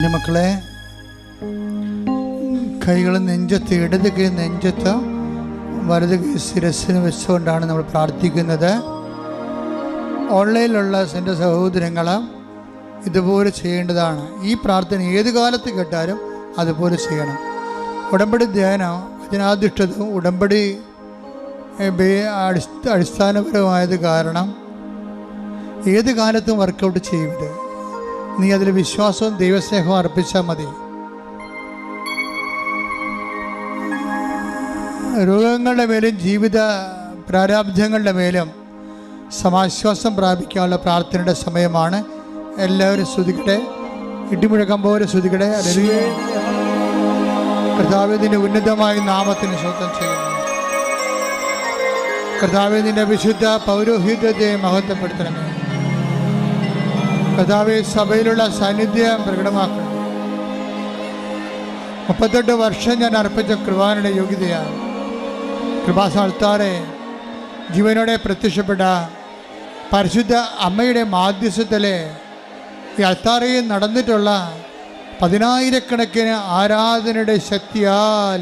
എൻ്റെ മക്കളെ, കൈകൾ നെഞ്ചത്ത്, ഇടത് കൈ നെഞ്ചത്ത്, വലത് കൈ ശിരസ്സിന് വെച്ചുകൊണ്ടാണ് നമ്മൾ പ്രാർത്ഥിക്കുന്നത്. ഓൺലൈനിലുള്ള എൻ്റെ സഹോദരങ്ങൾ ഇതുപോലെ ചെയ്യേണ്ടതാണ്. ഈ പ്രാർത്ഥന ഏത് കാലത്ത് കേട്ടാലും അതുപോലെ ചെയ്യണം. ഉടമ്പടി ധ്യാനം വചനാധിഷ്ഠിതവും ഉടമ്പടി അടിസ്ഥാനപരമായത് കാരണം ഏത് കാലത്തും വർക്കൗട്ട് ചെയ്യരുത്. നീ അതിൽ വിശ്വാസവും ദൈവസ്നേഹവും അർപ്പിച്ചാൽ മതി. രോഗങ്ങളുടെ മേലും ജീവിത പ്രാരാബ്ധങ്ങളുടെ മേലും സമാശ്വാസം പ്രാപിക്കാനുള്ള പ്രാർത്ഥനയുടെ സമയമാണ്. എല്ലാവരും സ്തുതിക്കട്ടെ, ഇടിമുഴക്കം പോലെ സ്തുതിക്കട്ടെ. കർത്താവിന്റെ ഉന്നതമായ നാമത്തിന് സ്വന്തം ചെയ്യുന്നു. കർത്താവിന്റെ വിശുദ്ധ പൗരോഹിത്യത്തെ മഹത്വപ്പെടുത്തണമേ. കർത്താവെ, സഭയിലുള്ള സാന്നിധ്യം പ്രകടമാക്കണം. 38 വർഷം ഞാൻ അർപ്പിച്ച കൃപാനയുടെ യോഗ്യതയാണ്. കൃപാസ്ഥാനത്താറെ ജീവനോടെ പ്രത്യക്ഷപ്പെട്ട പരിശുദ്ധ അമ്മയുടെ മാധ്യസ്ഥത്തിലെ ഈ അൾത്താരയിൽ നടന്നിട്ടുള്ള 10,000-കണക്കിന് ആരാധനയുടെ ശക്തിയാൽ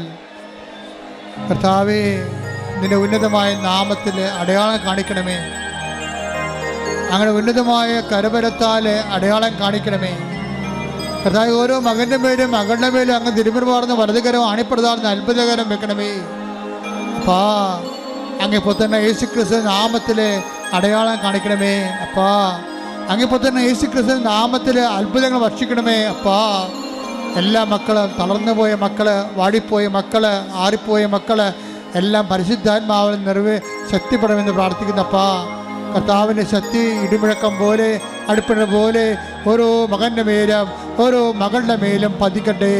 കർത്താവേ, നിന്റെ ഉന്നതമായ നാമത്തിൽ അടയാളം കാണിക്കണമേ. അങ്ങനെ ഉന്നതമായ കരബലത്താൽ അടയാളം കാണിക്കണമേ. കർത്താവ്, ഓരോ മകൻ്റെ മേലും മകളുടെ മേലും അങ്ങ് തിരുമുറുമാർന്ന് വലതുകരം ആണിപ്രദാർന്ന് അത്ഭുതകരം വെക്കണമേ. അപ്പാ, അങ്ങിപ്പോൾ തന്നെ യേശുക്രിസ്തു നാമത്തിൽ അടയാളം കാണിക്കണമേ. അപ്പാ, അങ്ങിപ്പോൾ തന്നെ യേശുക്രിസ്തു നാമത്തിൽ അത്ഭുതങ്ങൾ വർഷിക്കണമേ. അപ്പാ, എല്ലാ മക്കളും, തളർന്നു പോയ മക്കള്, വാടിപ്പോയ മക്കള്, ആറിപ്പോയ മക്കള് എല്ലാം പരിശുദ്ധാത്മാവിൽ ശക്തിപ്പെടണമെന്ന് പ്രാർത്ഥിക്കുന്നപ്പാ. കർത്താവിൻ്റെ ശക്തി ഇടിമുഴക്കം പോലെ, അടുപ്പിട പോലെ ഓരോ മകൻ്റെ മേലും ഓരോ മകളുടെ മേലും പതിക്കട്ടെ.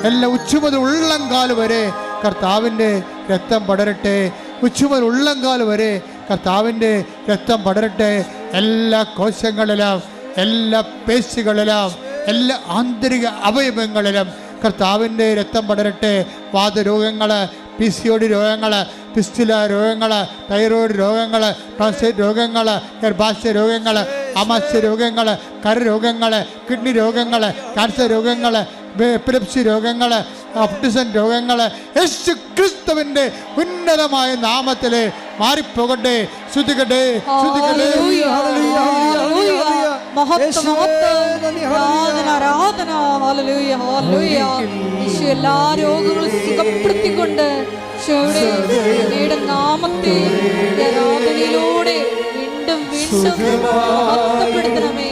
എല്ലാ ഉച്ചുമുതൽ ഉള്ളംകാൽ വരെ കർത്താവിൻ്റെ രക്തം പടരട്ടെ. ഉച്ചുമുതൽ ഉള്ളംകാൽ വരെ കർത്താവിൻ്റെ രക്തം പടരട്ടെ. എല്ലാ കോശങ്ങളിലും, എല്ലാ പേശികളിലും, എല്ലാ ആന്തരിക അവയവങ്ങളിലും കർത്താവിൻ്റെ രക്തം പടരട്ടെ. വാതരോഗങ്ങൾ, PCOD രോഗങ്ങൾ, പിസ്റ്റുല രോഗങ്ങൾ, തൈറോയ്ഡ് രോഗങ്ങൾ, പ്രോസ്റ്റേറ്റ് രോഗങ്ങൾ, ഗർഭാശയ രോഗങ്ങൾ, ആമാശയ രോഗങ്ങൾ, കരരോഗങ്ങൾ, കിഡ്നി രോഗങ്ങൾ, ക്യാൻസർ രോഗങ്ങൾ, എപ്പിലെപ്സി രോഗങ്ങൾ, ഓട്ടിസം രോഗങ്ങൾ യേശു ക്രിസ്തുവിൻ്റെ ഉന്നതമായ നാമത്തിൽ മാറിപ്പോകട്ടെ. ശ്രുതികട്ടെ, ശ്രുതികട്ടെ. എല്ലാ രോഗങ്ങളും സുഖപ്പെടുത്തിക്കൊണ്ട് നാമത്തെ ആരാധനയിലൂടെ വീണ്ടും വീണ്ടും മഹത്വപ്പെടുത്തണമേ.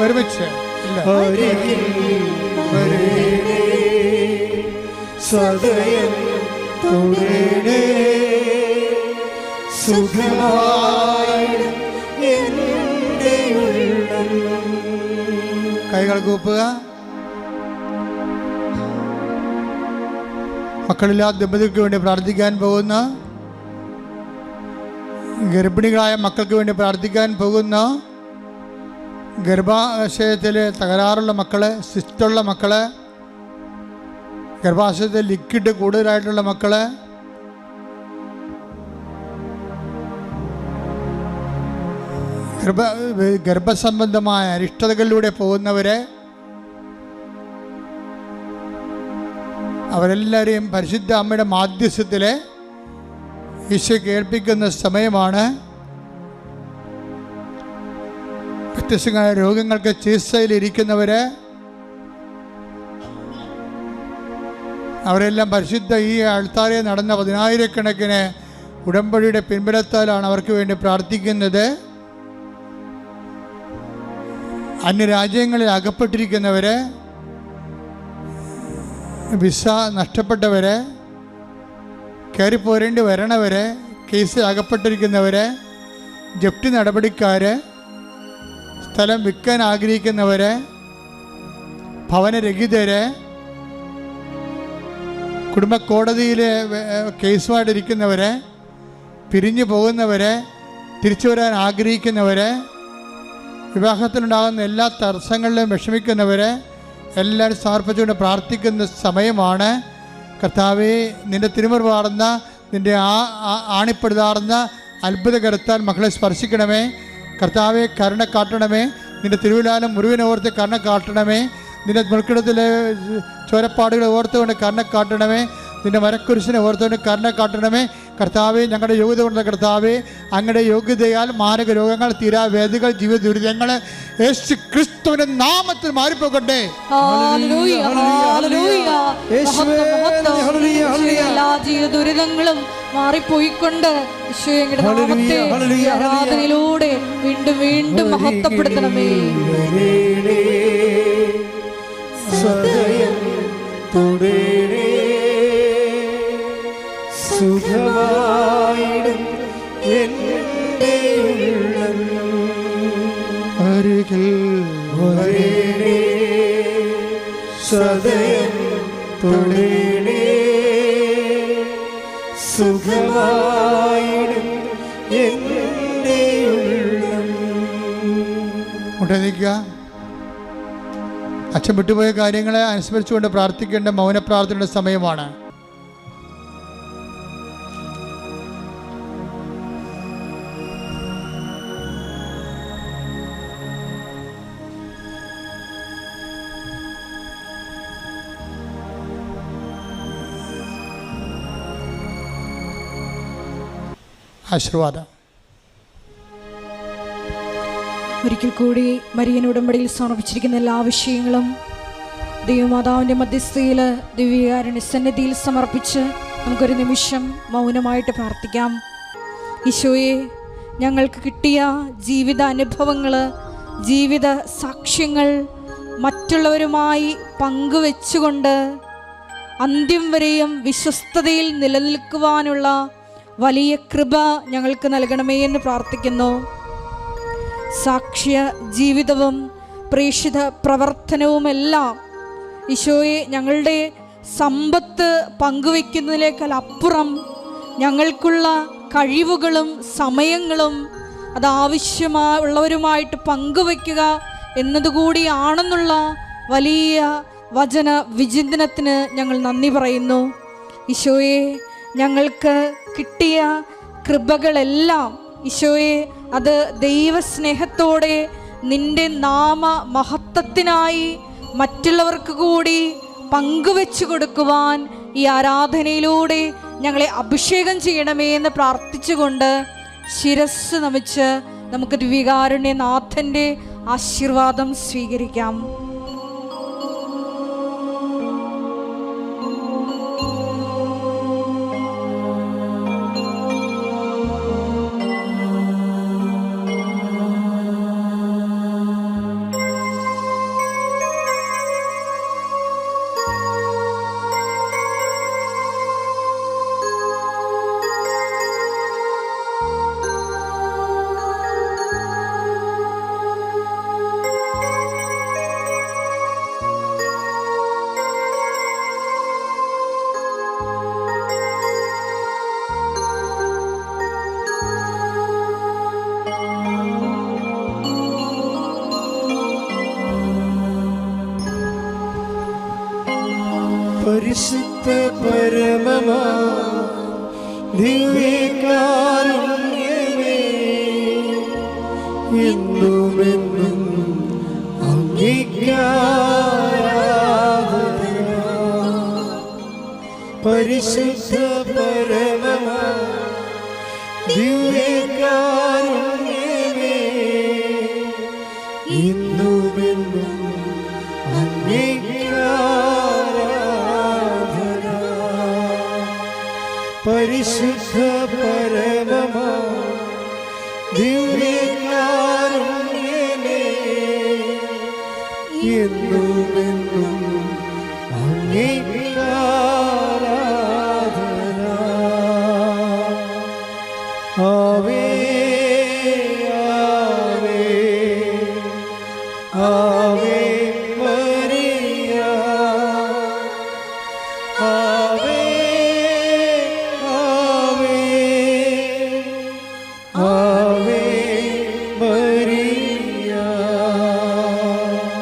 ഒരുമിച്ച് സദയം തുടരണേ, സുഖമായി എൻ്റെ ഉള്ളം. കൈകൾ കൂപ്പുക. മക്കളില്ലാത്ത ദമ്പതികൾക്ക് വേണ്ടി പ്രാർത്ഥിക്കാൻ പോകുന്ന, ഗർഭിണികളായ മക്കൾക്ക് വേണ്ടി പ്രാർത്ഥിക്കാൻ പോകുന്ന, ഗർഭാശയത്തിൽ തകരാറുള്ള മക്കള്, സിസ്റ്റുള്ള മക്കള്, ഗർഭാശയത്തിൽ ലിക്വിഡ് കൂടുതലായിട്ടുള്ള മക്കള്, ഗർഭസംബന്ധമായ അരിഷ്ടതകളിലൂടെ പോകുന്നവരെ, അവരെല്ലാവരെയും പരിശുദ്ധ അമ്മയുടെ മാധ്യസ്ഥത്തിൽ ഈശോ കേൾപ്പിക്കുന്ന സമയമാണ്. വ്യത്യസ്തമായ രോഗങ്ങൾക്ക് ചികിത്സയിലിരിക്കുന്നവര്, അവരെല്ലാം പരിശുദ്ധ ഈ അൾത്താരയിൽ നടന്ന 10,000-കണക്കിന് ഉടമ്പടിയുടെ പിൻബലത്താലാണ് അവർക്ക് വേണ്ടി പ്രാർത്ഥിക്കുന്നത്. അന്യരാജ്യങ്ങളിൽ അകപ്പെട്ടിരിക്കുന്നവര്, വിസ നഷ്ടപ്പെട്ടവര്, കയറിപ്പോരേണ്ടി വരണവര്, കേസിൽ അകപ്പെട്ടിരിക്കുന്നവര്, ജപ്തി നടപടിക്കാര്, സ്ഥലം വിൽക്കാൻ ആഗ്രഹിക്കുന്നവര്, ഭവനരഹിതര്, കുടുംബ കോടതിയിൽ കേസുമായിട്ടിരിക്കുന്നവര്, പിരിഞ്ഞു പോകുന്നവര്, തിരിച്ചു വരാൻ ആഗ്രഹിക്കുന്നവര്, വിവാഹത്തിലുണ്ടാകുന്ന എല്ലാ തടസ്സങ്ങളിലും വിഷമിക്കുന്നവര് എല്ലാവരും സമർപ്പിച്ചുകൊണ്ട് പ്രാർത്ഥിക്കുന്ന സമയമാണ്. കർത്താവേ, നിൻ്റെ തിരുമുറുമാർന്ന, നിൻ്റെ ആണിപ്പെടുതാർന്ന അത്ഭുതകരത്താൽ മക്കളെ സ്പർശിക്കണമേ. കർത്താവെ, കരുണ കാട്ടണമേ. നിന്റെ തിരുവിലാലം മുറിവിനെ ഓർത്ത് കണ്ണ കാട്ടണമേ. നിന്റെ മുൾക്കിടത്തിലെ ചോരപ്പാടുകളെ ഓർത്തുകൊണ്ട് കണ്ണ കാട്ടണമേ. നിന്റെ മരക്കുരിശിനെ ഓർത്തുകൊണ്ട് കണ്ണ കാട്ടണമേ. കർത്താവെ, ഞങ്ങളുടെ യോഗ്യത കൊണ്ടുള്ള കർത്താവെ, അങ്ങയുടെ യോഗ്യതയാൽ മാരക രോഗങ്ങൾ, തീരാവേദികൾ, ജീവിത ദുരിതങ്ങൾ യേശു ക്രിസ്തുവിന്റെ നാമത്തിൽ മാറിപ്പോകട്ടെ. എല്ലാ ജീവിത ദുരിതങ്ങളും മാറിപ്പോയിക്കൊണ്ട് ആരാധനയിലൂടെ വീണ്ടും വീണ്ടും മഹത്വപ്പെടുത്തണമേ. സുഖമായിടും എൻ്റെ ഉള്ളം അരികിൽ വരേണേ, സദയം തൊടേണേ. സുഖമായിടും എൻ്റെ ഉള്ളം. മുട്ടനിക്കുക. അച്ഛൻ വിട്ടുപോയ കാര്യങ്ങളെ അനുസ്മരിച്ചുകൊണ്ട് പ്രാർത്ഥിക്കേണ്ട മൗന പ്രാർത്ഥനയുടെ സമയമാണ്. ആശീർവാദം. ഒരിക്കൽ കൂടി മരിയൻ ഉടമ്പടിയിൽ സമർപ്പിച്ചിരിക്കുന്ന എല്ലാ വിഷയങ്ങളും ദൈവമാതാവിൻ്റെ മധ്യസ്ഥയിൽ ദിവ്യകാരുണ്യ സന്നിധിയിൽ സമർപ്പിച്ച് നമുക്കൊരു നിമിഷം മൗനമായിട്ട് പ്രാർത്ഥിക്കാം. ഈശോയെ, ഞങ്ങൾക്ക് കിട്ടിയ ജീവിത അനുഭവങ്ങൾ, ജീവിത സാക്ഷ്യങ്ങൾ മറ്റുള്ളവരുമായി പങ്കുവെച്ചുകൊണ്ട് അന്ത്യം വരെയും വിശ്വസ്തതയിൽ നിലനിൽക്കുവാനുള്ള വലിയ കൃപ ഞങ്ങൾക്ക് നൽകണമേ എന്ന് പ്രാർത്ഥിക്കുന്നു. സാക്ഷ്യ ജീവിതവും പ്രേക്ഷിത പ്രവർത്തനവുമെല്ലാം ഈശോയെ ഞങ്ങളുടെ സമ്പത്ത് പങ്കുവെക്കുന്നതിനേക്കാൾ അപ്പുറം ഞങ്ങൾക്കുള്ള കഴിവുകളും സമയങ്ങളും അത് ആവശ്യമുള്ളവരുമായിട്ട് പങ്കുവയ്ക്കുക എന്നതുകൂടിയാണെന്നുള്ള വലിയ വചന വിചിന്തനത്തിന് ഞങ്ങൾ നന്ദി പറയുന്നു. ഈശോയെ, ഞങ്ങൾക്ക് കിട്ടിയ കൃപകളെല്ലാം ഈശോയെ അത് ദൈവസ്നേഹത്തോടെ നിൻ്റെ നാമ മഹത്വത്തിനായി മറ്റുള്ളവർക്ക് കൂടി പങ്കുവെച്ചു കൊടുക്കുവാൻ ഈ ആരാധനയിലൂടെ ഞങ്ങളെ അഭിഷേകം ചെയ്യണമേ എന്ന് പ്രാർത്ഥിച്ചുകൊണ്ട് ശിരസ് നമിച്ച് നമുക്ക് ദിവ്യകാരുണ്യനാഥൻ്റെ ആശീർവാദം സ്വീകരിക്കാം. പരിശുദ്ധ പരമമാ ദിവ്യകാരുണ്യമേ, എന്നുമെന്നും അങ്ങേക്കാരാധന. പരിശുദ്ധ പരമമാ ദിവ്യകാരുണ്യമേ, എന്നുമെന്നും അങ്ങേക്കാരാധന. പരിശുദ്ധ പരമമാ ദിവ്യകാരുണ്യമേ, എന്നുമെന്നും അങ്ങേക്കാരാധന. ആവേ